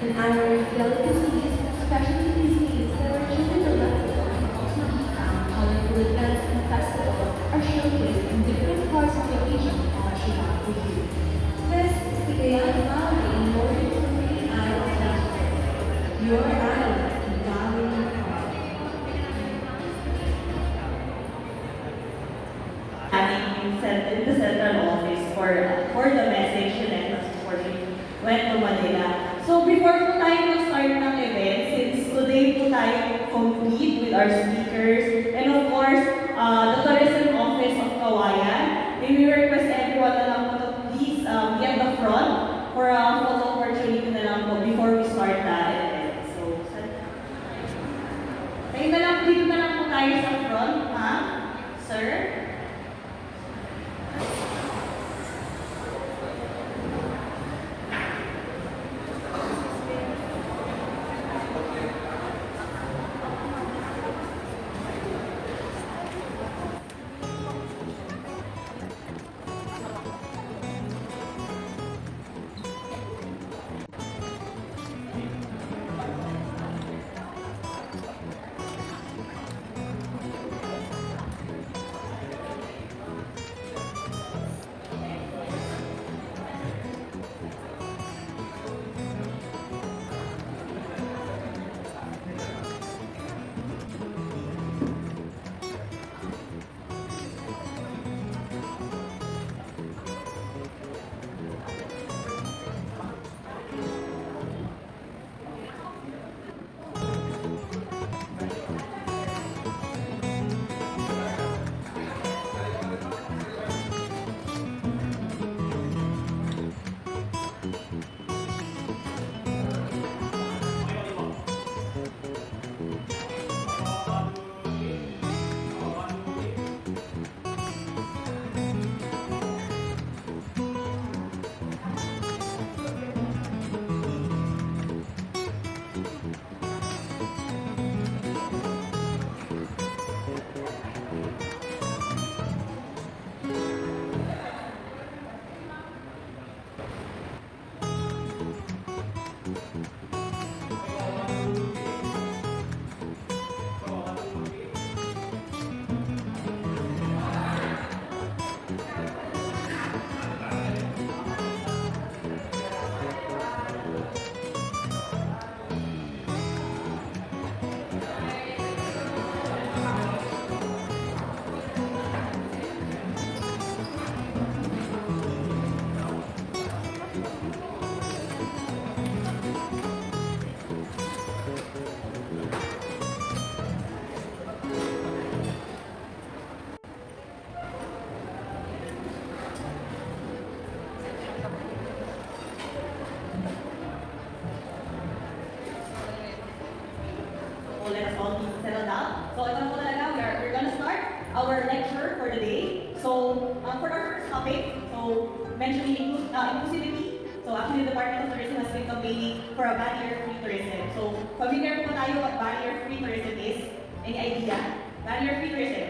In our delicacies, especially these days, there are children of London also be found colorful events and festivals are showcased in different parts of the region on Shillong for you. This is the Guyana Valley in northern Philippine Islands Festival. Your island, Valley of In the central office for the message and then before we went to Manila. So before po tayo mag-start ng event, since today po tayo complete with our speakers and of course, the tourism office of Kawayan, may we request everyone na lang po to please be at the front for a photo opportunity na lang po before we start the event. So, tayo na lang, dito na lang po tayo sa front, ha? Sir? Let us all please settle down. So ito na po talaga, we're gonna start our lecture for the day. So for our first topic, so mentioning inclusivity. So actually the Department of Tourism has been campaigning for a barrier-free tourism. So familiar po tayo what barrier-free tourism is? Any idea? Barrier-free tourism.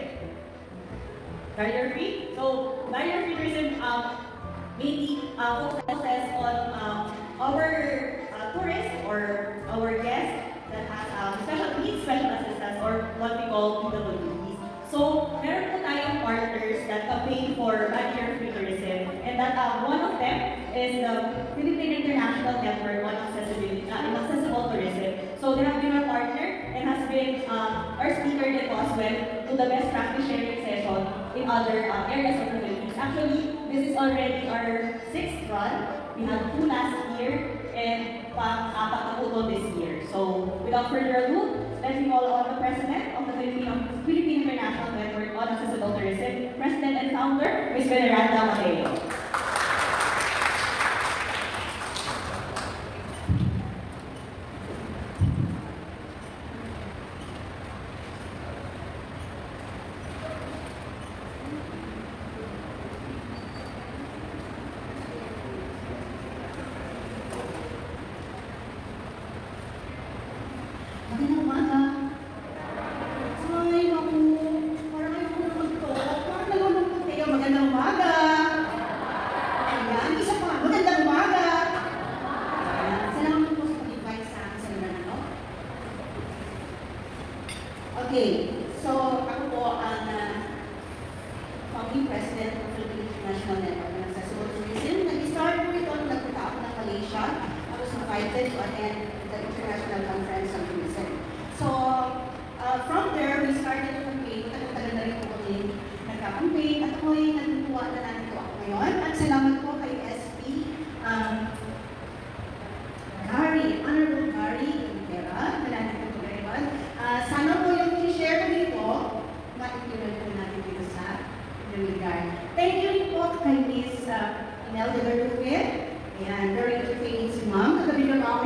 Barrier-free? So barrier-free tourism mainly focuses on our tourists or our guests that has special needs, special assistance, or what we call PWDs. So, meron po tayong partners that campaign for barrier-free tourism, and that one of them is the Philippine International Network on Accessible Tourism. So, they have been our partner and has been our speaker that was went to the best practice sharing session in other areas of the Philippines. Actually, this is already our 6th run. We had 2 last year, and pang-apat na po this year. So, without further ado, let me call on the President of the Philippine International Network on Accessible Tourism, President and Founder, Ms. Veneranda Mateo. Magandang umaga. Ay, naku. Parang ayaw ko na mag-talk. Parang nalulungkot kayo. Magandang umaga. Okay, so ako po ang founding president ng Philippine International Network ng Accessible Tourism. Nag-start po ito nung nagpunta ako ng Malaysia. I was invited to attend the International Conference on Tourism. So, from there, we started to campaign. Tagal na rin po kami nagka-campaign. At ako'y natutuwa na nandito ako ngayon. At salamat po kay SP Honorable Gary Oliveira, na nandito po ngayon. Sana po yung i-share ko dito, ma-implement po natin dito sa lugar. Thank you po kay Miss Imelda Verduque. Ayan, very entertaining si Ma'am. Kagabi na ako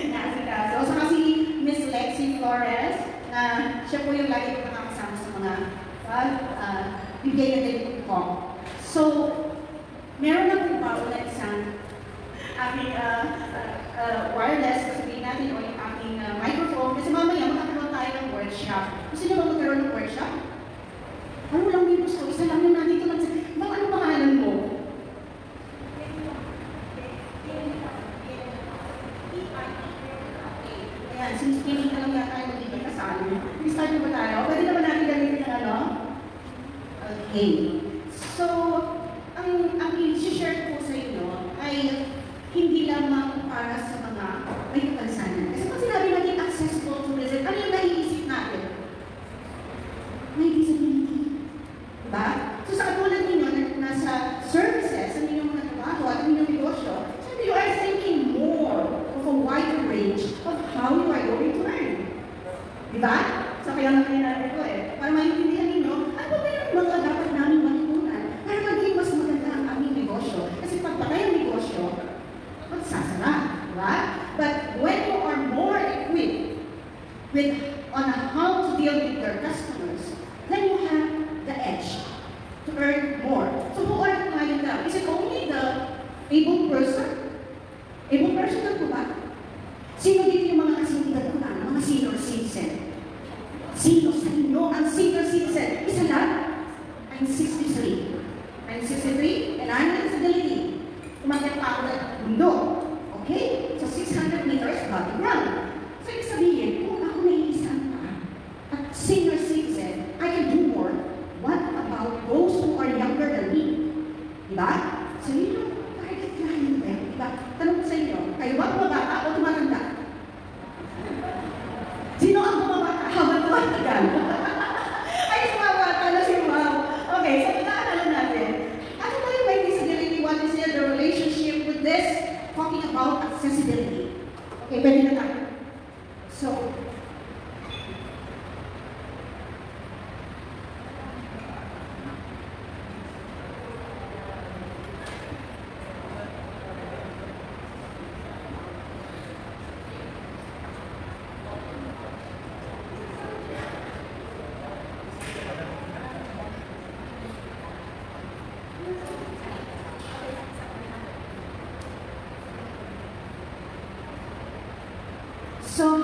na-asikaso. So kasi Miss Lexi Flores, na siya po yung lagi ko nakakasama sa mga bigay na din po. So, meron na po ba na isang aming wireless, sabihin natin, o yung aming microphone. Kasi mamaya magkakaroon tayo ng workshop. Gusto niyo ba magkaroon ng workshop? Ano lang din gusto? Isa lang yun natin ito. Bang ano pangalan mo? Ayan, since hindi ka lang yata yung magiging kasali. Start mo ba tayo? Pwede naman natin gamitin ng ano? Okay. So, ang i-share ko sa inyo ay hindi lamang para sa mga may kapansanan. Kasi pag sinabi natin accessible tourism, ano yung naiisip natin? May disability. Diba? So sa katulad ninyo na nasa services, ang inyong mga trabaho at ang inyong negosyo, so you are thinking more of a wider range of how you are going to earn. Diba? So kaya naman natin ito para maintindihan ninyo, ano ba yung mga dapat namin matutunan para maging mas maganda ang aming negosyo? Kasi pag patay ang negosyo, magsasara. Diba? But when you are more equipped on how to deal with your customers, then you have the edge to earn more. So who are the client now? Is it only the able person? Able person na po ba? Sino dito yung mga kasingkidad ko na? Mga senior citizen. Sino sa inyo ang senior citizen? Isa lang? I'm 63. I'm 63 and I'm a disability. Umakyat pa ako ng mundo. Okay? So 600 meters above the ground. So ibig sabihin, kung ako naiisan pa at senior citizen, I can do more. What about those who are younger than me? Diba? So yun yung target line nila. Diba? Tanong ko sa inyo, kayo ba bumabata o tumatanda? Sino ang bumabata habang tumatagal? Ay, bumabata na si Ma'am. Okay, so pagkakala natin, ano ba yung may disability? What is the relationship with this? Talking about accessibility. Okay, pwede na tayo. So,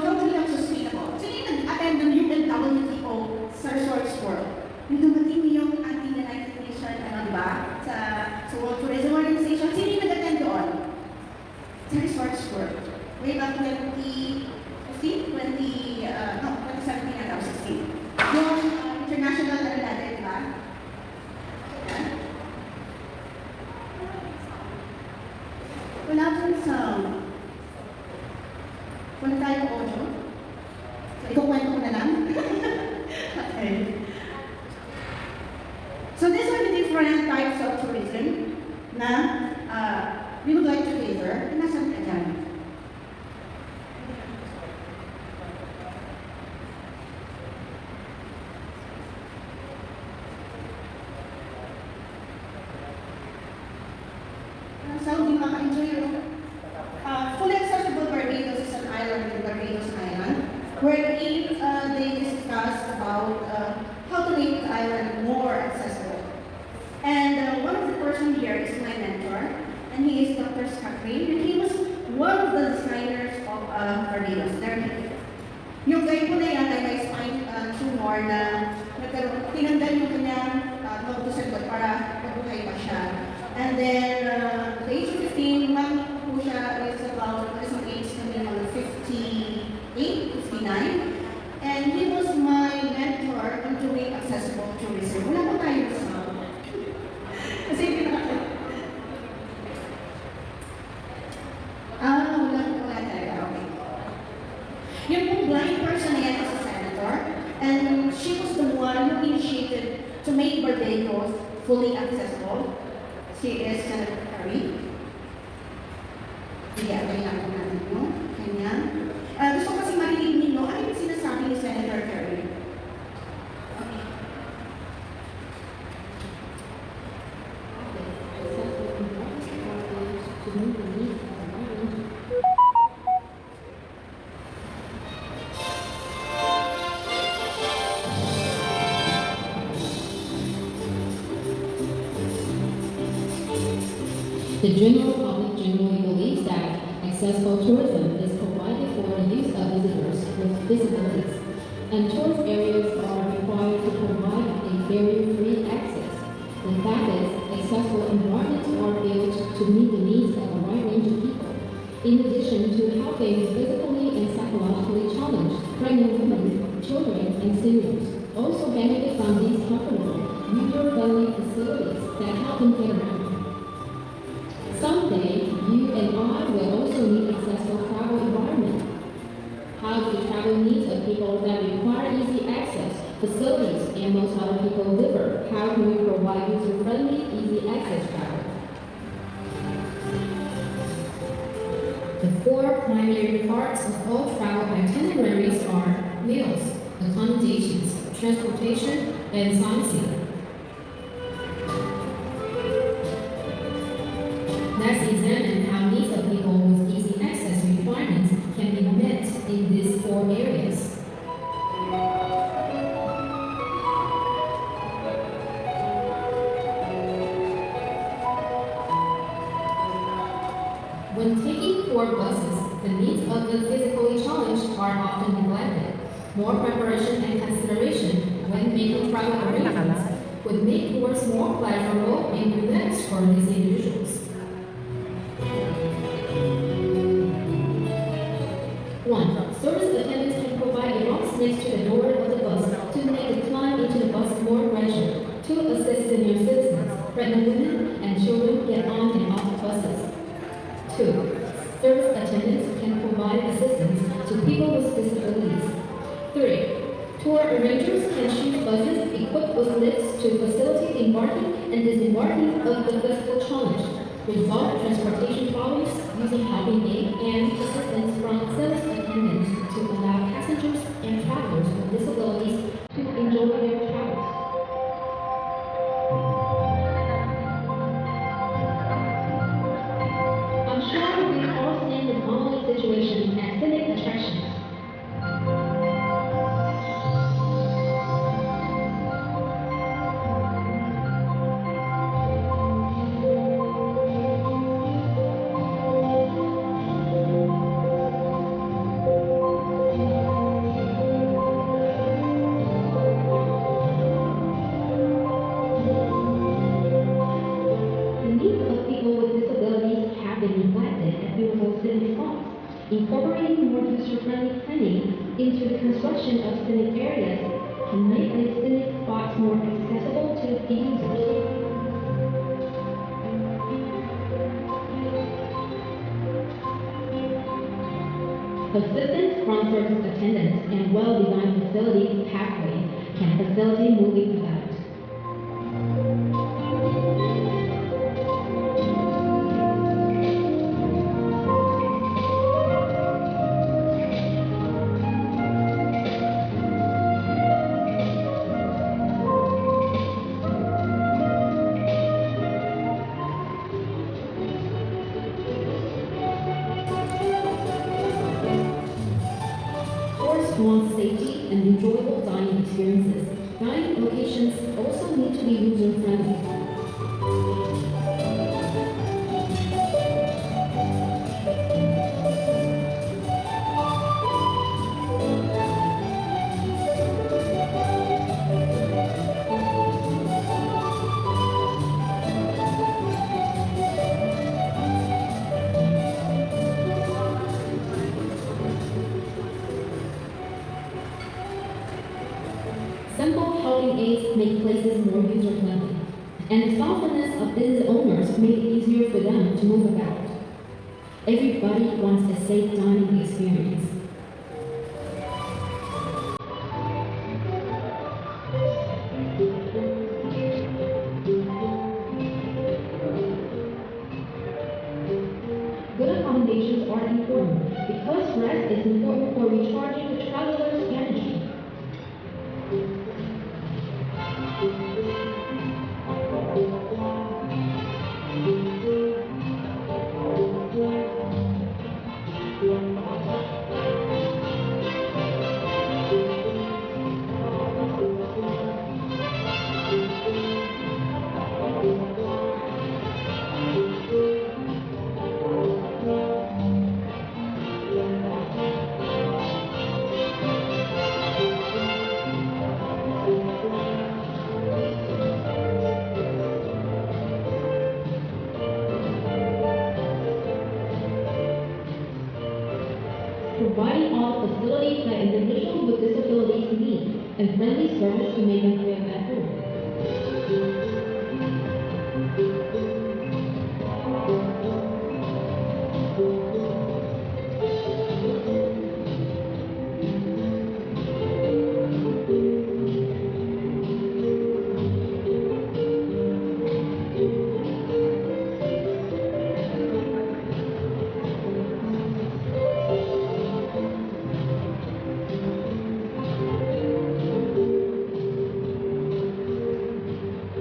how do we have sustainable? So yung nag-attend ng UNWTO sa Resorts World, yung dumating yung ating United Nations, diba? Sa World Tourism Organization, sino yung nag-attend doon? Sa Resorts World. Way back 2017 na daw, 16. Yung international natin, diba? Wala pong sound. Wala tayong audio. So, ikukwento ko na lang. Okay. So, these are the different types of tourism na we would like to cater. Nasaan ka dyan? Saan hindi maka-enjoy yun? Fully accessible Barbados is an island in Barbados Island, wherein they discuss about how to make the island more accessible. And one of the person here is my mentor, and he is Dr. Scotty, and he was one of the designers of Barbados. Yung guy po na yan ay may spine tumor na tinanggal yung kanyang node sa likod para mabuhay pa siya. And then, at the age of 15, mami po siya is about, ang age na mga 58, 59. And he was my to make Barbados fully accessible. She is Senator Carrie. Sige, abay lang po natin, no? Kanya. Gusto ko kasi marinig ninyo, ano yung sinasabi ni Senator Carrie? Okay. The general public generally believes that accessible tourism is provided for the use of visitors with disabilities, and tourist areas are required to provide a barrier-free access. The fact is, accessible environments are built to meet the needs of a wide range of people. In addition to helping physically and psychologically challenged pregnant women, children, and seniors also benefit from these comfortable, user-friendly facilities that help them get around. Someday, you and I will also need accessible travel environment. How do the travel needs of people that require easy access, facilities, and most other people differ? How can we provide user-friendly, easy access travel? The four primary parts of all travel itineraries are meals, accommodations, transportation, and sightseeing. Let's examine how needs of people with easy access requirements can be met in these four areas. When taking tour buses, the needs of the physically challenged are often neglected. More preparation and consideration when making travel arrangements would make tours more pleasurable and relaxed for these individuals. 1. Service attendants can provide a box next to the door of the bus to make the climb into the bus more gradual. 2. Assist senior citizens, pregnant women, and children get on and off the buses. 2. Service attendants can provide assistance to people with disabilities. 3. Tour arrangers can choose buses equipped with lifts to facilitate embarking and disembarking of the physical challenge. Result transportation volumes using helping aid and assistance from service attendants to allow passengers and travelers with disabilities to enjoy their travels. I'm sure we've all seen this anomaly situation at scenic attractions. The needs of people with disabilities have been neglected at beautiful scenic spots. Incorporating more user-friendly planning into the construction of scenic areas can make these scenic spots more accessible to the users. Assistance from service attendants and well-designed facility pathways can facilitate moving about. Tourists want safety and enjoyable dining experiences. Dining locations also need to be user-friendly. Simple helping aids make places more user-friendly, and the thoughtfulness of business owners make it easier for them to move about. Everybody wants a safe dining experience. recharging the traveler's energy. Providing all facilities that individuals with disabilities need, and friendly service to make them feel at home.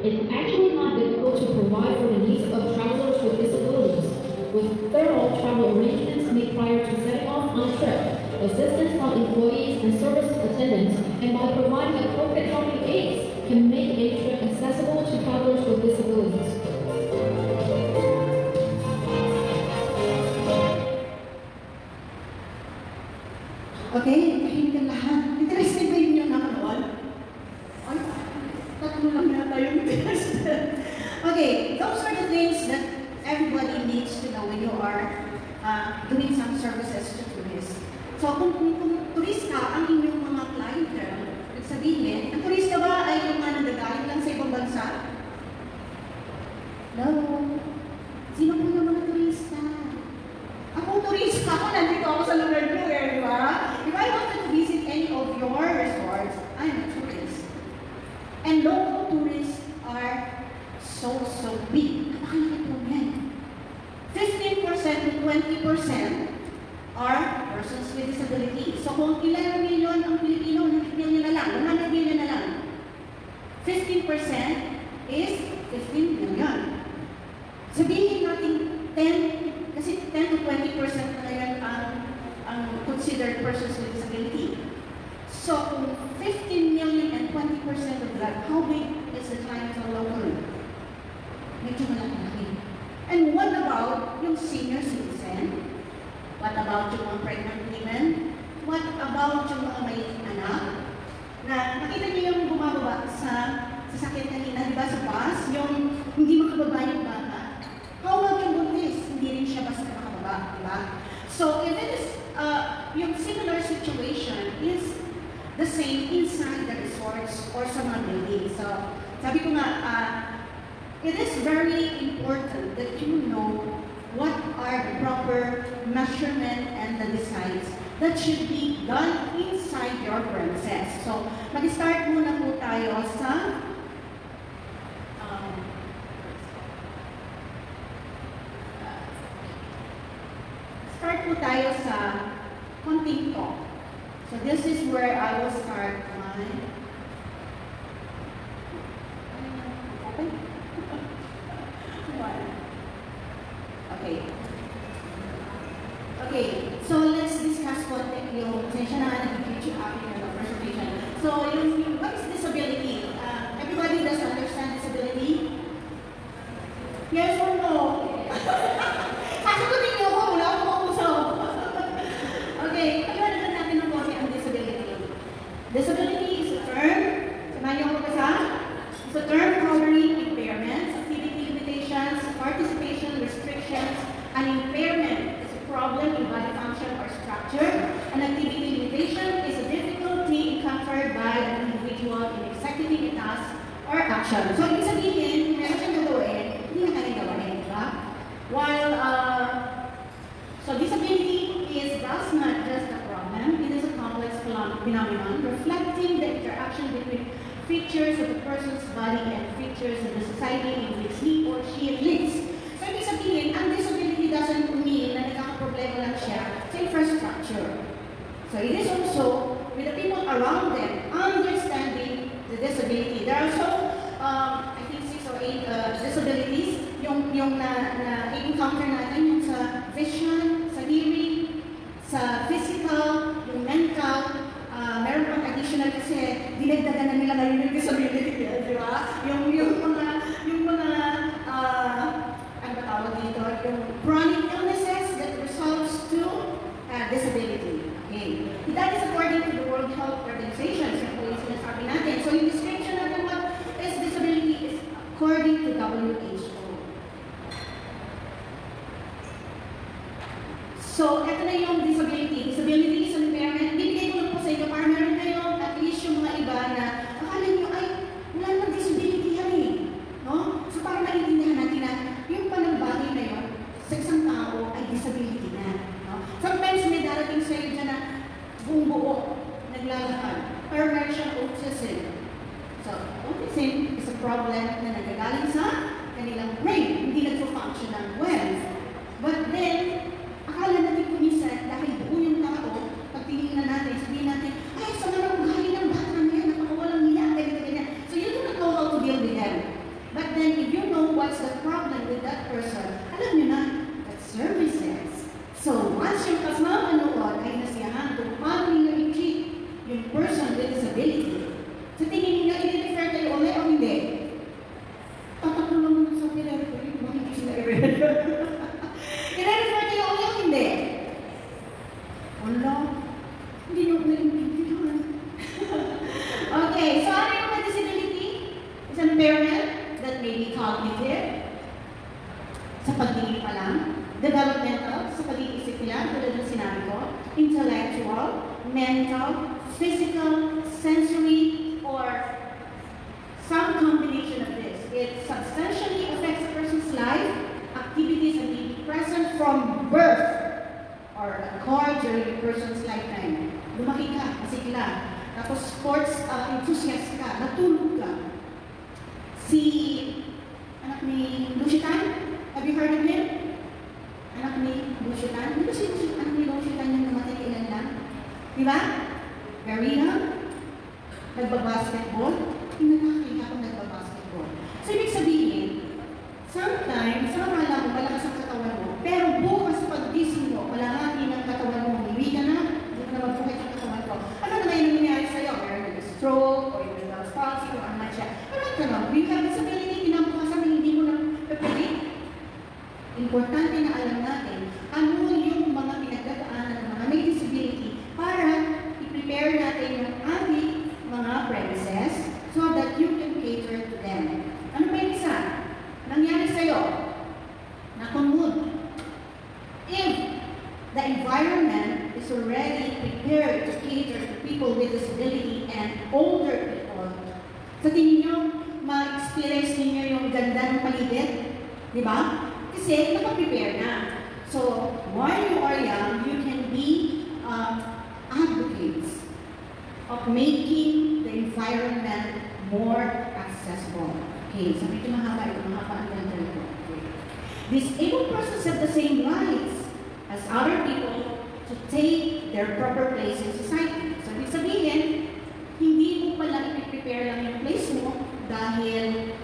It's actually not difficult to provide for the needs of travelers with disabilities, with thorough travel arrangements made prior to setting off on a trip, assistance from employees and service attendants, and by providing appropriate helping aids, can make a trip accessible to travelers with disabilities. Okay, tahimik ang lahat. Interested ba yun yung nakanood? Ay, tatlo lang yata yung interested. Okay, those are the things that everybody needs to know when you are doing some services to tourists. So kung turista ang inyong mga clientele, sabihin, ang turista ba ay yung mga nagagaling lang sa ibang bansa? No. Sino po yung mga turista? Ako turista ako, nandito ako sa lugar ko eh, di ba? If I wanted to visit any of your resorts, I'm a tourist. And local tourists are so big. Nakalaki po yan. 15% to 20% are persons with disabilities. So kung ilan million ang Pilipino, 100 million na lang, 100 million na lang. 15% is 15 million. Sabihin natin 10, kasi 10 to 20% na yan ang considered persons with disability. So kung 15 million and 20% of that, how big is the clientele locally? Medyo malaki. And what about yung senior citizen? What about yung mga pregnant women? What about yung mga may anak? Na nakita niyo yung bumababa sa sasakyan kanina, di ba, sa bus? Yung hindi makababa yung bata. How about yung buntis? Hindi rin siya basta makababa, di ba? So if it is, yung similar situation is the same inside the resorts or sa mga buildings. So sabi ko nga, it is very important that you know what are the proper measurement and the designs that should be done inside your premises. So, mag-start muna po tayo sa konting talk. So this is where I will start my Okay. Okay, so let's discuss what yung session na nag-feature after the presentation. So, what is disability? Everybody does understand disability? Yes or no? Sasagutin niyo ako, wala akong kausap. Okay, pag-iwalagan natin ng konti ang disability. Disability is a term, samahan niyo ako kasi, it's a term covering impairments, activity limitations, participation restrictions, an impairment is a problem in body function or structure. An activity limitation is a difficulty encountered by an individual in executing a task or action. So, ibig sabihin, meron siyang gagawin, hindi na kaya gawin, di ba? While, so disability is thus not just a problem, it is a complex phenomenon reflecting the interaction between features of the person's body and features of the society in which he or she lives. So, ibig sabihin, ang disability doesn't mean na nagkakaproblema lang siya sa infrastructure. So it is also with the people around them understanding the disability. There are also, I think 6 or 8 disabilities yung na-encounter natin yung sa vision, sa hearing, sa physical, yung mental, meron pang additional kasi dinagdagan na nila ngayon yung disability, di ba? Yung mga ano ba tawag dito? Yung chronic illnesses that results to disability. Okay. That is according to the World Health Organization. So, yung sinasabi natin. So, yung description natin what is disability is according to WHO. So, ito na yung disability. Disability is an impairment. Bibigay ko lang po sa inyo para meron kayo at least yung mga iba na akala nyo ay wala nang disability yan eh. No? So, para maintindihan natin na yung panambagay na yun sa isang tao ay disability na. No? Sometimes may darating sa iyo dyan na buong buo, naglalakad. Pero meron siyang autism. So, autism is a problem na nagagaling sa kanilang brain. Hindi nag-function ng well. But then, akala natin kumisan dahil buo yung tao, pag tinignan natin, sabihin natin, ay, sama na ugali ng bata na yan, napakawalang niya, ganyan. So you do not know how to deal with them. But then, if you know what's the problem with that person, alam niyo na, that's services. So, once yung kasama noon ay nasiyahan kung paano niyo i-treat yung person with disability, sa tingin niyo, i-refer kayo ulit o hindi? Tataklo lang naman sa pinag-refer, bakit hindi sila i-refer? I-refer kayo ulit o hindi? Wala. Hindi niyo naiintindihan. Okay, so ano yung mga disability? It's an impairment that may be cognitive, sa pagtingin pa lang, developmental, sa pag-iisip nila, tulad ng sinabi ko, intellectual, mental, physical, sensory, or some combination of this. It substantially affects a person's life, activities, and being present from birth or occur during a person's lifetime. Lumaki ka, masigla. Tapos sports enthusiast ka, natulog ka. Si anak ni Lucitan, have you heard of him? Anak ni Lucitan? Hindi ba si anak ni Lucitan yung namatay ilan lang? Di ba? Very young. Nagbabasketball. Hinanakay ako nagbabasketball. So, ibig sabihin, sometimes, sa akala mo, malakas ang katawan mo, pero bukas pag-gising mo, palangati ng katawan mo, hindi ka na, hindi ka na magbuhay ang katawan ko. Ano na ngayon nangyayari sa'yo? Meron yung stroke, or yung Bell's palsy, kung ano man siya. Pero ito na, we have disability, tinabukasan na hindi mo na predict. Importante na alam natin, ano yung mga pinagdadaanan ng mga may disability para i-prepare natin yung ating mga premises so that you can cater to them. Ano pa yung isa? Nangyari sa'yo, nakamod. If the environment is already prepared to cater to people with disability and older people, sa tingin nyo, ma-experience ninyo yung ganda ng paligid? Di ba? Kasi nakaprepare na. So, while you are young, you can be advocates of making the environment more accessible. Okay, so medyo mahaba ang ganda nito. Okay. Disabled persons have the same rights as other people to take their proper place in society. So, ibig sabihin, hindi mo pala i-prepare lang yung place mo dahil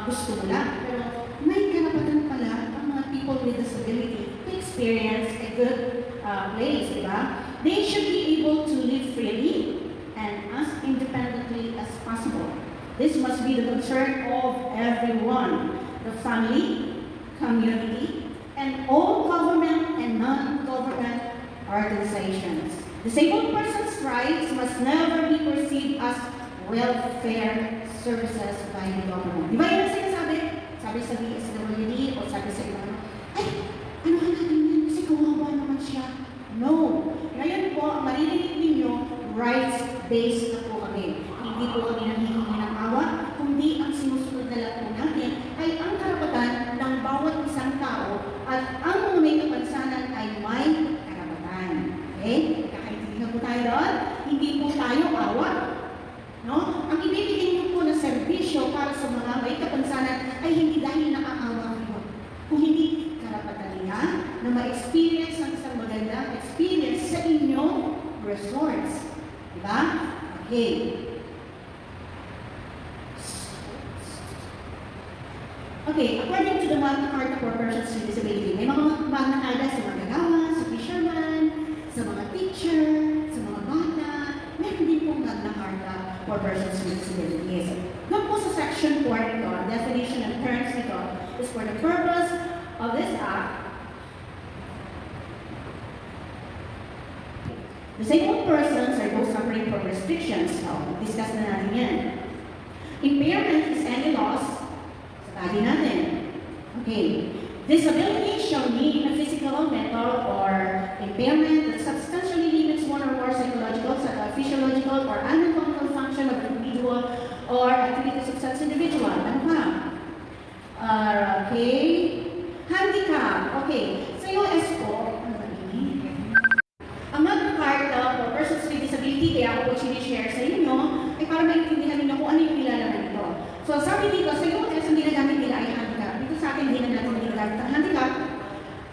gusto mo lang. Pero may karapatan pala ang mga people with disability to experience a good place, di ba? They should be able to live freely and as independently as possible. This must be the concern of everyone, the family, community, and all government and non-government organizations. Disabled persons' rights must never be perceived as welfare services by the government. Di ba yun ang sinasabi? Sabi sa DSWD o sabi sa iba, ay, ano natin yan? Kasi kawawa naman siya. No. Ngayon po, ang maririnig ninyo, rights-based na po kami. Hindi po kami nanghihingi ng awa, kundi ang sinusunod na lang po natin ay ang karapatan ng bawat isang tao at ang mga may kapansanan ay may karapatan. Okay? Kakaintindihan po tayo doon? Hindi po tayo awa. No? Ang ibibigay niyo po na serbisyo para sa mga may kapansanan ay hindi dahil nakaawa kayo. Kung hindi karapatan niya na ma-experience ang isang magandang experience sa inyo resorts. Diba? Okay. Okay, according to the Magna Carta for Persons with Disability, may mga Magna Carta sa mga gagawa, sa fisherman, sa mga teacher, sa mga bata, meron din pong Magna Carta for Persons with Disabilities. Doon po sa section 4 nito, definition and terms nito is for the purpose of this act. Disabled persons are those suffering from restrictions. Discuss na natin yan. Impairment is any loss. Sabi natin. Okay. Disability shall mean a physical, mental, or impairment that substantially limits one or more psychological, physiological, or anatomical function of the individual or activities of such individual. Ano pa? Okay. Handicap. Okay. Sa US po, ang Magna Carta for Persons with Disability, kaya ako po sinishare sa inyo, ay para maintindihan ninyo kung ano yung nilalaman nito. So sabi dito, sa US, ang ginagamit nila ay handicap. Dito sa akin, hindi na natin ginagamit ang handicap.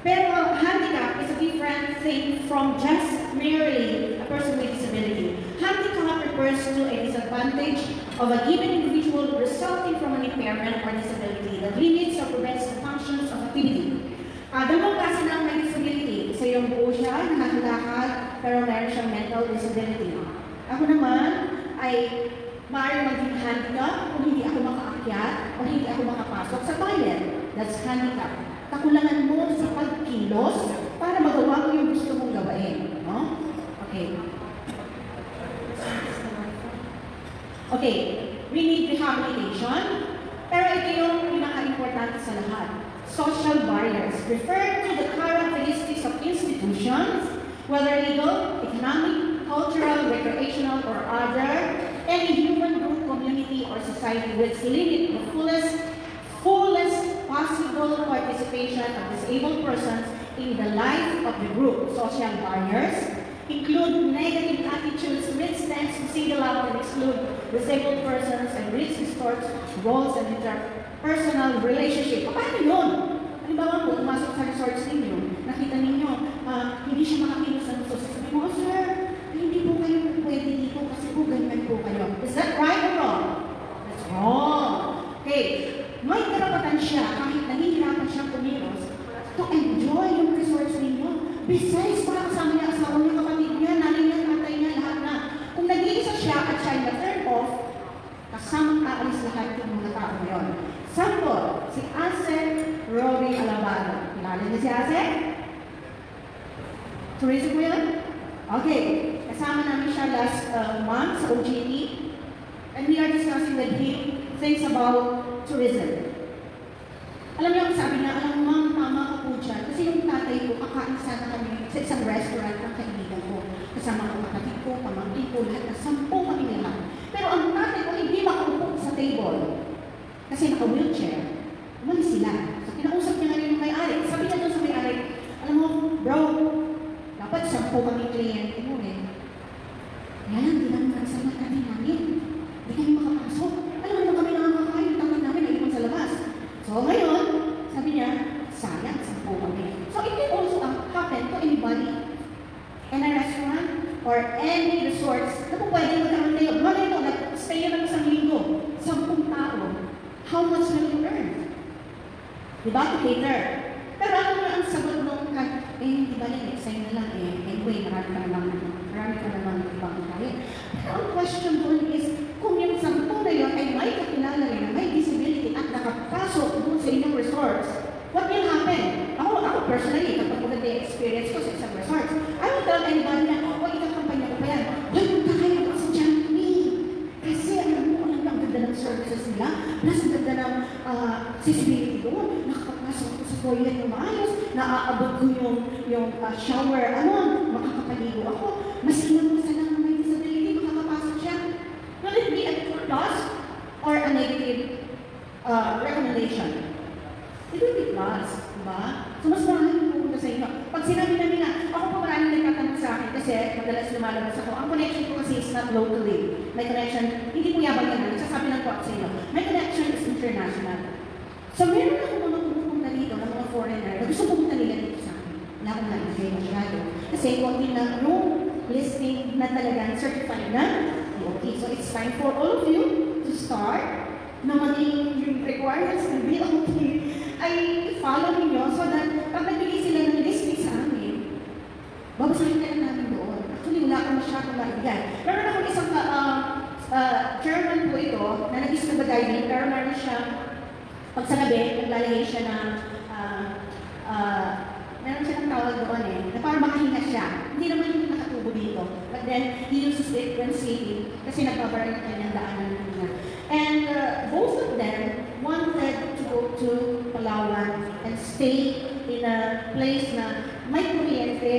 Pero handicap is a different thing from just merely a person with disability. Handicap refers to a disadvantage of a given individual resulting from an impairment or disability that limits or prevents the functions of activity. Dalawang klase ng may disability. Isa yung buo siya, nakakilakad, pero meron siyang mental disability. Ako naman ay maaaring maging handicap kung hindi ako makaakyat o hindi ako makapasok sa toilet. That's handicap. Kakulangan mo sa pagkilos para magawa mo yung gusto mong gawain. No? Okay. Okay. We need rehabilitation. Pero ito yung pinaka-importante sa lahat. Social barriers refer to the characteristics of institutions, whether legal, economic, cultural, recreational, or other, any human group, community, or society which limit the fullest possible participation of disabled persons in the life of the group. Social barriers include negative attitudes which tends to single out and exclude disabled persons and which distorts roles and interpersonal relationship. Paano yun? Halimbawa po, pumasok sa resorts ninyo, nakita ninyo, hindi siya makakilos ng gusto. Sabi mo, oh, sir, hindi po kayo pwede dito kasi po ganyan po kayo. Is that right or wrong? That's wrong. Okay, may karapatan siya kahit nahihirapan siyang kumilos to enjoy yung resorts ninyo. Besides, para kasama niya, asawa niya, kapatid niya, nanay niya, tatay niya, lahat na. Kung nag-iisa siya at siya na-turn off, kasamang aalis lahat yung mga tao ngayon. Sample, si Ase Rory Alabado. Kilala niyo si Ase? Tourism mo yun? Okay. Kasama namin siya last month sa OJT. And we are discussing with him things about tourism. Alam niyo, sabi niya, alam mo, tama ka po dyan. Kasi yung tatay ko, kakain sana kami sa isang restaurant ng kaibigan ko. Kasama ang kapatid ko, pamangkin ko, lahat na 10 kami lahat. Pero ang tatay ko, hindi makaupo sa table. Kasi naka-wheelchair. Umalis sila. So, kinausap niya ngayon yung may-ari. Sabi niya doon sa may-ari, alam mo, bro, dapat 10 kami kliyente mo eh. Yan, hindi namin nagsama kami namin. Hindi kami makapasok. Alam mo kami nakakakain, yung tangan namin naiwan sa labas. So, ngayon, sabi niya, sayang, 10 kami. So, it can also happen to anybody in a restaurant or any resorts na kung pwede magkaroon kayo. Mga ito, nag-stay na ng 1 linggo, 10 tao. How much will you earn? Diba? To cater. Pero ano na ang sagot nung di ba yan, sa'yo na lang anyway, marami ka naman ibang kahit. Pero ang question doon is, kung yung 10 na yun ay may kakilala rin na may disability at nakapasok doon sa inyong resorts, what will happen? Ako personally, kapag maganda yung experience ko sa isang resorts, I will tell anybody na, ikakampanya ko pa yan. Hoy, punta kayo doon sa Johnny. Kasi alam mo, ang ganda ng services nila, plus ang ganda ng accessibility doon. Nakakapasok ko sa toilet ng maayos, naaabot ko yung shower, makakapaligo ako. Mas ilang sa lang may disability, makakapasok siya. Will it be a plus or a negative recommendation? It will be plus, diba? So mas maraming pupunta sa inyo. Pag sinabi namin na, ako pa maraming nagtatanong sa akin kasi madalas lumalabas ako. Ang connection ko kasi is not locally. My connection, hindi po yabang yan. Nagsasabi lang po ako sa inyo. My connection is international. So meron ako mga pupunta dito ng mga foreigner na gusto pupunta nila dito sa akin. Wala akong nalagay masyado. Kasi konti lang room, listing na talagang certified na DOT. So it's time for all of you to start na maging yung requirements ng DOT ay i-follow ninyo so that pag nagbigay sila ng listing sa amin, babasahin na lang namin doon. Actually, wala akong masyadong maibigay. Meron akong isang German po ito na nag-scuba diving, pero meron siya, pag sa gabi, naglalagay siya ng, meron siya ng tawag doon na parang makahinga siya. Hindi naman yung nakatubo dito. But then, he uses it when sleeping kasi nagbabara yung kanyang daanan ng hinga. And both of them wanted to go to Palawan and stay in a place na may kuryente,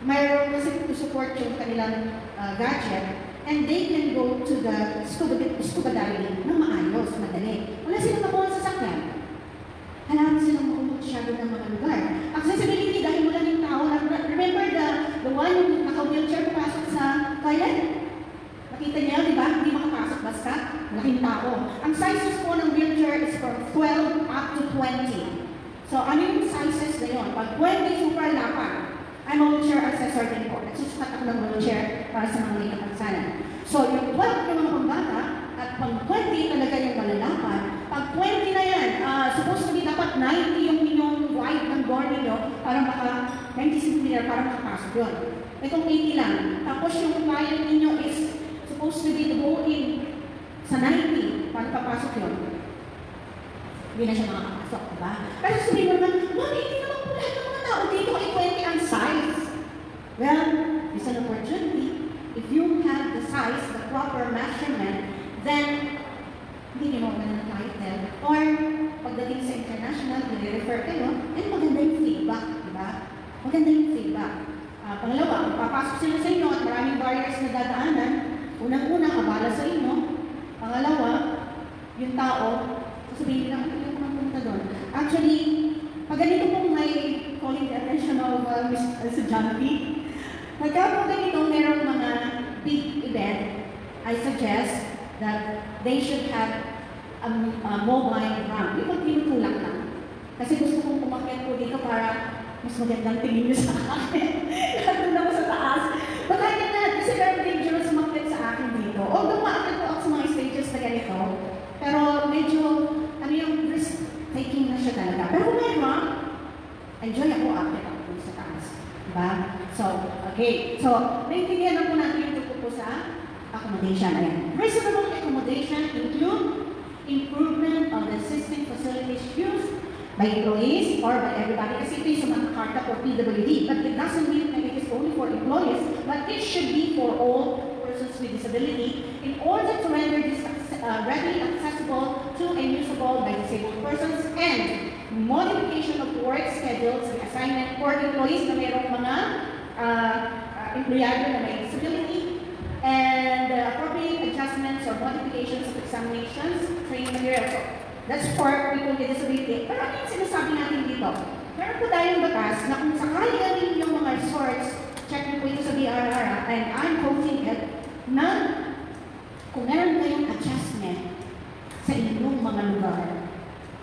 mayroon kasi to support yung kanilang gadget, and they can go to the scuba diving na maayos, madali. Wala silang makuha sa sasakyan. Kailangan silang makuha siya ng mga lugar. Accessibility dahil wala yung tao. Remember the one yung naka-wheelchair papasok sa toilet? Nakita niyo, di ba? Hindi makapasok basta malaking tao. Ang sizes po ng wheelchair is from 12 up to 20. So, ano yung sizes na yun? Pag 20, super lapad. I'm a wheelchair assessor din po. Nagsusukat ako ng wheelchair para sa mga may kapansanan. So, yung 12 yung mga pambata, at pag 20 talaga yung malalapan. Pag 20 na yan, supposed to be dapat 90 yung inyong wide ng door ninyo para 90 cm para makapasok yun. Itong 80 lang. Tapos yung client ninyo is supposed to be to go in sa 90 para papasok yun. Hindi na siya makakapasok, diba? Pero sabihin mo naman, Mami, hindi naman po lahat ng mga tao dito ay 20 ang size. Well, it's an opportunity. If you have the size, the proper measurement, then hindi niyo mawala ng title. Or, pagdating sa international, nire-refer kayo, and maganda yung feedback, diba? Maganda yung feedback. Pangalawa, kung papasok sila sa inyo at maraming barriers na dadaanan, unang-una, kabala sa inyo. Pangalawa, yung tao, sabihin lang, yung pumunta doon. Actually, pag ganito pong may calling the attention of Mr. John P. Pagka po ganito merong mga big event, I suggest that they should have a mobile ramp. Yung pag-tinutulak lang. Kasi gusto kong umakyat po dito para mas magandang tingin nyo sa akin. Lalo na sa taas. But I cannot, kasi very dangerous umakyat sa akin dito. Although maakyat po ako sa mga stages na ganito, pero medyo, ano yung risk-taking na siya talaga. Pero kung meron, enjoy ako akyat ako sa taas. Diba? So, okay. So, naintindihan na po natin yung tungkol po sa accommodation. Ayan. Reasonable accommodation include improvement of the existing facilities used by employees or by everybody. Kasi ito yung sa mga karta for PWD. But it doesn't mean that it is only for employees, but it should be for all persons with disability in order to render this readily accessible to and usable by disabled persons, and modification of work schedules and assignment for employees na mayroong mga empleyado na may disability, and appropriate adjustments or modifications of examinations, training materials. So, that's for people with disability. Pero ano yung sinasabi natin dito? Meron po tayong batas na kung sakali galing yung mga resorts, check nyo po ito sa BRR, and I'm quoting it, na kung meron kayong adjustment sa inyong mga lugar,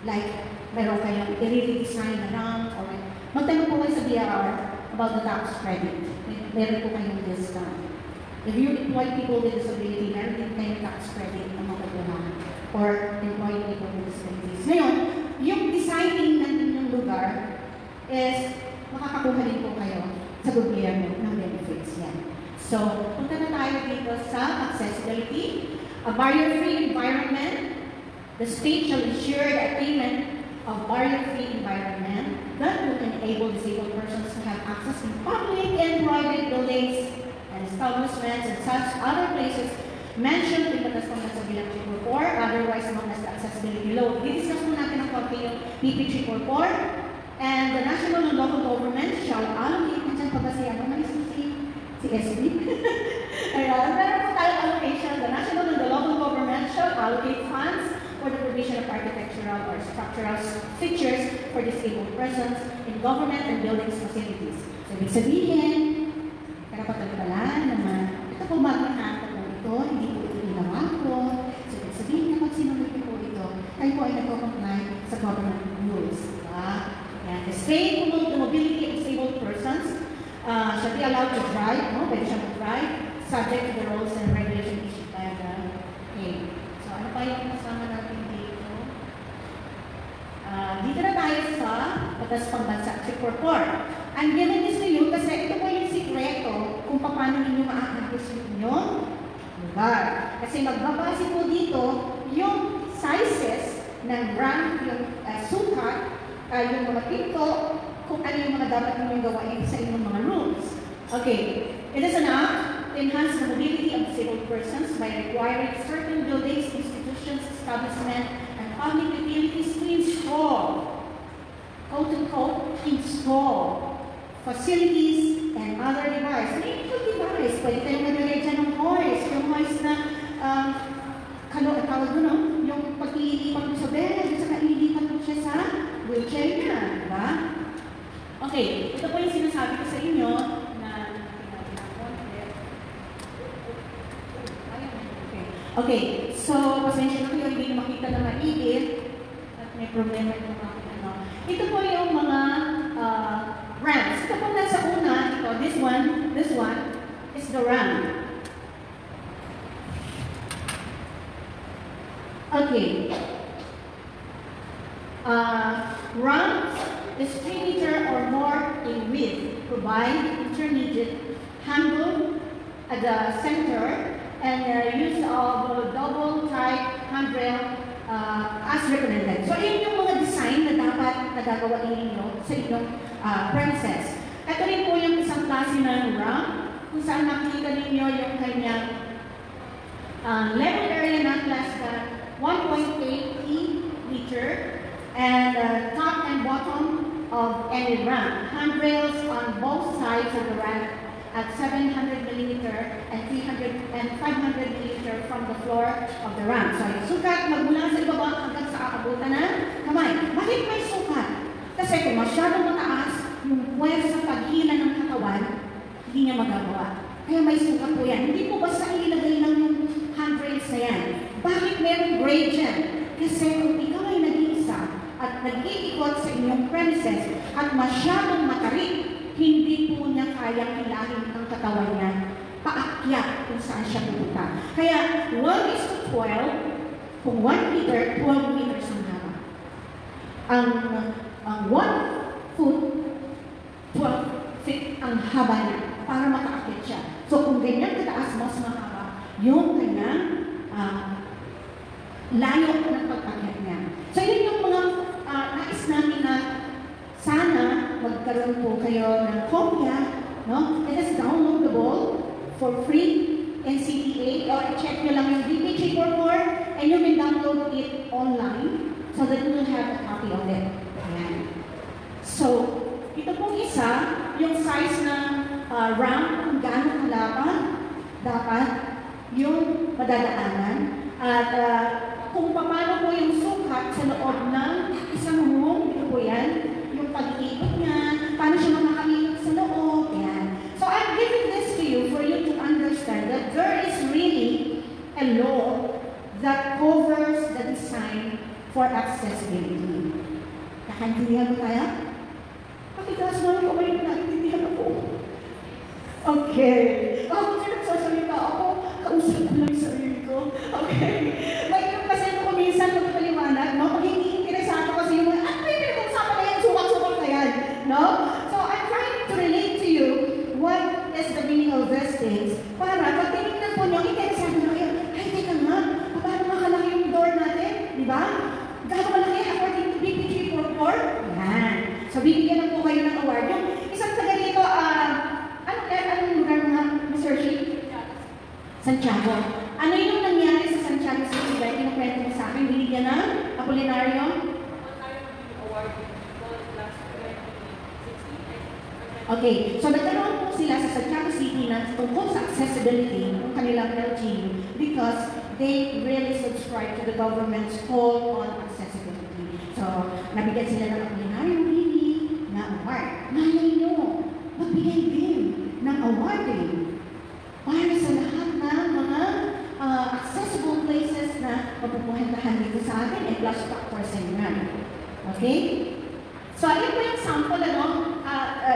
like meron kayong i-redesign na lang, or magtanong po kayo sa BRR about the tax credit. Meron po kayong discount. If you employ people with disability, meron din kayong tax credit na makukuha, or employ people with disabilities. Ngayon, yung designing ng inyong lugar is makakakuha din po kayo sa gobyerno ng benefits yan. So, punta na tayo dito sa accessibility, a barrier-free environment. The state shall ensure the attainment of barrier-free environment that will enable disabled persons to have access in public and private buildings and establishments and such other places mentioned in the Batas sa Bilang 344, otherwise known as the accessibility law. Didiscuss po natin ang copy ng PP 344, and the national and local government shall allocate, nandiyan pa ba si SB? Ayan, meron po tayong allocation. The national and the local government shall allocate funds for the provision of architectural or structural features for disabled persons in government and buildings facilities. So, ibig sabihin, karapatan pala naman, ito po magkakata po ito, hindi po ito ginawa ko. So, ibig sabihin na pag sinunod po ito, kayo po ay nagko-comply sa government rules. Diba? And the state promote the mobility of disabled persons shall be allowed to drive, no? Pwede siya mag-drive, subject to the rules and regulations issued by the king. So, ano pa yung kasama natin dito? Dito na tayo sa Batas Pambansa, Sector 4. I'm giving this to you kasi ito po yung sikreto kung paano ninyo ma-accomplish yung inyong lugar. Kasi magbabase po dito yung sizes ng rank, yung sukat, yung mga pinto, kung ano yung mga dapat ninyong gawain sa inyong mga rules. Okay, it is an act to enhance the mobility of disabled persons by requiring certain buildings, institutions, establishments, and public utilities to install, quote-unquote, install facilities and other devices. May input device, pwede tayong nalagay dyan ng hoist, yung hoist na tawag doon, no? Yung pag-iilipan mo sa bed, at saka iilipan mo siya sa wheelchair niya, diba? Okay, ito po yung sinasabi ko sa inyo na okay, so pasensya na kayo, hindi na makita na maigit at may problema yung mga ano. Ito po yung mga ramps. Ito po nasa una, ito, this one is the ramp. Okay. Ramps is 3 meters or more in width, provide intermediate handle at the center, and use of double type handrail as recommended. So, yun yung mga design na dapat nagagawa ninyo sa inyong premises. Ito rin po yung isang klase ng ramp, kung saan nakikita ninyo yung kanyang level area not less than 1.8 meter, and top and bottom of any ramp. Handrails on both sides of the ramp at 700 millimeter and 300 and 500 millimeter from the floor of the ramp. So, yung sukat magmula sa ibaba hanggang sa kakabutan ng kamay. Bakit may sukat? Kasi kung masyadong mataas, yung puwes sa paghila ng katawan, hindi niya magagawa. Kaya may sukat po yan. Hindi po basta ilagay lang yung handrails na yan. Bakit merong grade yan? Kasi kung ikaw ay nag-iisa at nag-iikot sa inyong premises at masyadong matarik, hindi po niya kayang hilahin ang katawan niya paakyat kung saan siya pupunta. Kaya 1:12, kung 1 meter, 12 meters ang haba. Ang 1 foot, 12 feet ang haba niya para makaakyat siya. So kung ganyan kataas, mas mahaba yung kanyang layo ng pagpakyat niya. So yun yung mga nais namin na sana magkaroon po kayo ng kopya, no? It is downloadable for free in CTA, or check nyo lang yung DPG report and you can download it online so that you will have a copy of it. Ayan. So, ito pong isa, yung size ng ramp, kung gaano kalapad, dapat yung madadaanan. At kung paano po yung sukat sa loob ng isang room, ito po yan, yung pag-iikot niya, paano siya makakaikot sa loob, yan. So I'm giving this to you for you to understand that there is really a law that covers the design for accessibility. Nakaintindihan mo kaya? Pakitaas naman ko kayo na naintindihan ako. Okay. Ako kasi nagsasalita ako, kausap ko lang yung sarili ko. Okay. May kasi ako minsan magpapaliwanag, no? Pag hindi interesado kasi yung mga, may pinag-usapan na yan, suwak-suwak na yan, no? So, I'm trying to relate to you what is the meaning of these things para pag tinignan po nyo, interesado na kayo, ay, teka nga, paano makalaki yung door natin? Di ba? Gano'n malaki according to BPG report? Yan. So, bibigyan na po kayo ng award. Yung isang taga dito, anong lugar mga, Mr. Chief? Santiago. Ano yung nangyari sa Santiago City? Dahil kinukwento mo sa akin, binigyan ng Apolinario? Okay, so nagkaroon po sila sa Santiago City na tungkol sa accessibility ng kanilang LGU because they really subscribe to the government's call on accessibility. So, nabigyan sila ng Apolinario really na award. Malay nyo, magbigay din ng awarding para sa lahat ng mga accessible places na mapupuntahan dito sa atin, plus factors and yan. Okay? So, ayun po yung sample,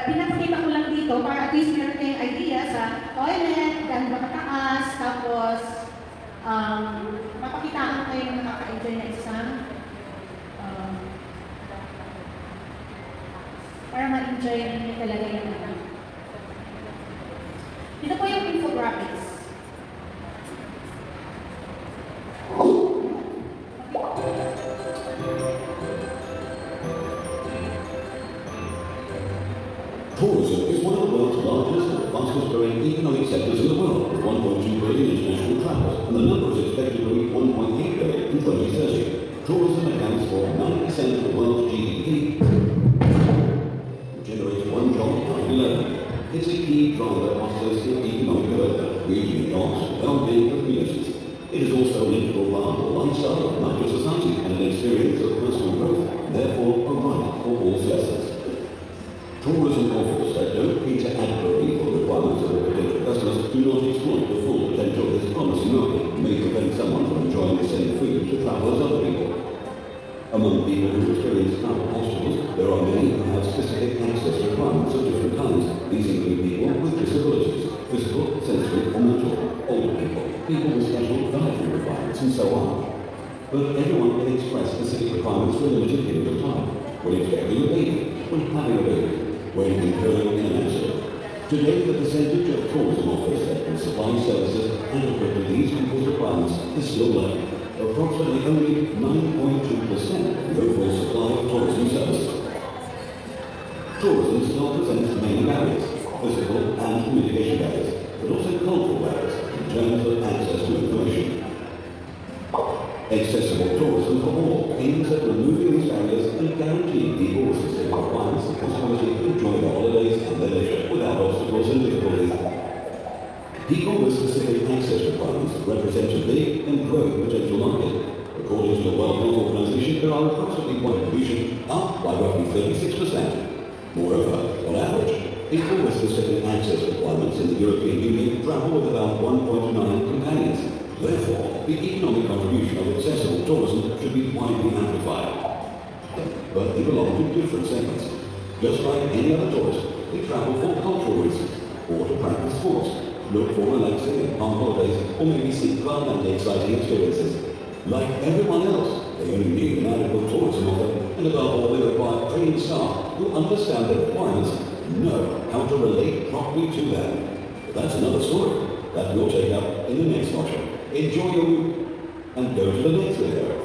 pinapakita ko lang dito dito para at least meron kayong idea sa toilet, gaano ba kataas, tapos mapakitaan kayo ng nakaka-enjoy na isang para ma-enjoy niyo talaga yung ano. Dito po yung infographics. Tourism is one of the world's largest and fastest growing economic sectors in the world, with 1.2 billion international travellers, and the number is expected to reach 1.8 billion in 2030. Tourism accounts for 9% of the world's GDP, and generates 1 job out of 11. It's a key driver of social economic development, creating jobs, well-being for communities. It is also an integral part of the lifestyle of much of society and an experience of personal growth, therefore a right for all citizens. Tourism offers that don't cater adequately for the requirements of the potential customers do not exploit the full potential of this promising market and may prevent someone from enjoying the same freedom to travel as other people. Among people who experience travel obstacles, there are many who have specific access requirements of different kinds. These include people with disabilities, physical, sensory or mental, older people, people with special dietary requirements and so on. But everyone can express specific requirements for a limited period of time. When expecting a baby, when having a baby, when incurring in an accident. Today, the percentage of tourism offers that can supply services adequate to these people's requirements is still low. Approximately only 9.2% of the overall supply of tourism services. Tourism still presents many barriers, physical and communication barriers, but also cultural barriers in terms of access to information. Accessible tourism for all aims at removing these barriers and guaranteeing people with specific requirements the possibility to enjoy their holidays and their leisure without obstacles and difficulties. People with specific access requirements represent a big and growing potential market. According to the World Health Organization, there are approximately 1 billion, up by roughly 36%. Moreover, on average, people with specific access requirements in the European Union travel with about 1.9 companions. Therefore, the economic contribution of accessible tourism should be widely amplified. But they belong to different segments. Just like any other tourist, they travel for cultural reasons, or to practice sports, look for relaxing and fun holidays, or maybe seek fun and exciting experiences. Like everyone else, they only need an adequate tourism offer, and above all, they require trained staff who understand their requirements and know how to relate properly to them. But that's another story that we'll take up in the next lecture. Enjoy your week and go to the next video.